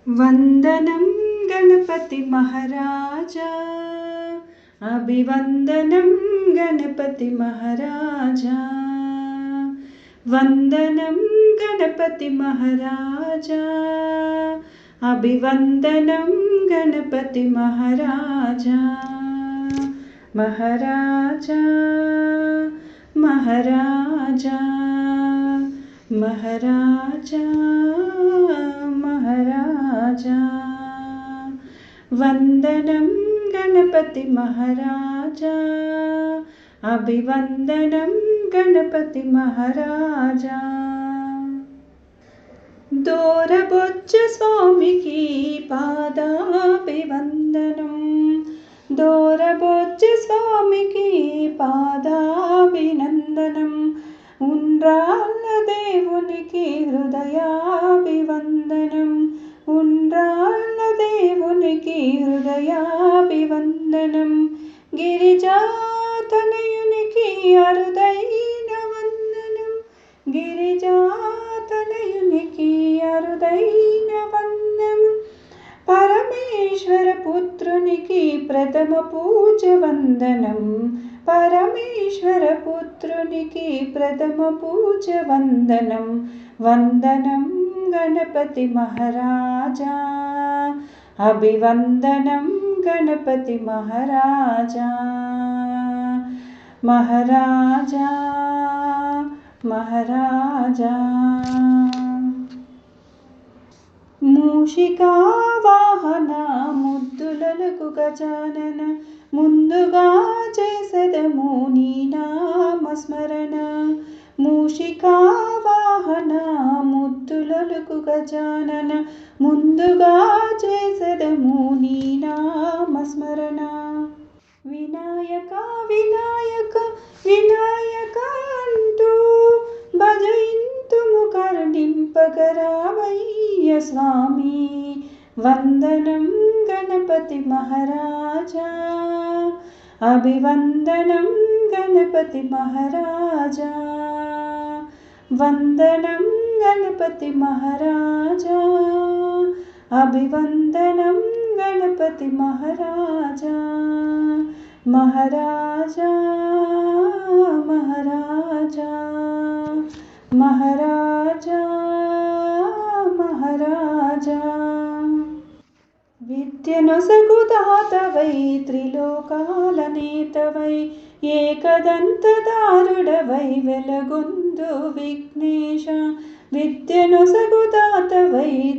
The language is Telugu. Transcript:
వందనం గణపతి మహారాజా, అభివందనం గణపతి మహారాజా. వందనం గణపతి మహారాజా, అభివందనం గణపతి మహారాజా. మహారాజా మహారాజా మహారాజా మహారాజా. వందనం గణపతి మహారాజా, అభివందనం గణపతి మహారాజా. దోరబొజ్జ స్వామికి పాదాభివందనం, దోరబొజ్జ స్వామికి పాదాభినందనం. ఉండ్రాళ్ళ దేవునికి హృదయాభివందనం, ఉండ్రాళ్ళ దేవునికి హృదయాభివందనం. గిరిజాతనయునికి అరుదైన వందనం, గిరిజాతనయునికి అరుదైన వందనం. పరమేశ్వర పుత్రునికి ప్రథమ పూజ వందనం, పరమేశ్వర పుత్రునికి ప్రథమ పూజ వందనం. వందనం గణపతి మహారాజా, అభివందనం గణపతి మహారాజా. మహారాజా మహారాజా. మూషికా వాహన ముద్దులకు గజానన, ముందుగా చేసెదము నీ నామస్మరణ. మూషికా వాహన ముద్దులకు గజానన, ముందుగా చేసెదము నీ నామస్మరణ. వినాయక వినాయక వినాయక అంటూ భజయింతుము కరుణింపగరావయ్య స్వామి. వందనం గణపతి మహారాజా, అభివందనం గణపతి మహారాజా. వందనం గణపతి మహారాజా, అభివందనం గణపతి మహారాజా. మహారాజా మహారాజా మహారాజా మహారాజా. విద్యనొసగు దాతవై త్రిలోకాల నేతవై, ఏకదంతదారుడవై వెలగొందు విఘ్నేశ. విద్యనొసగు దాతవై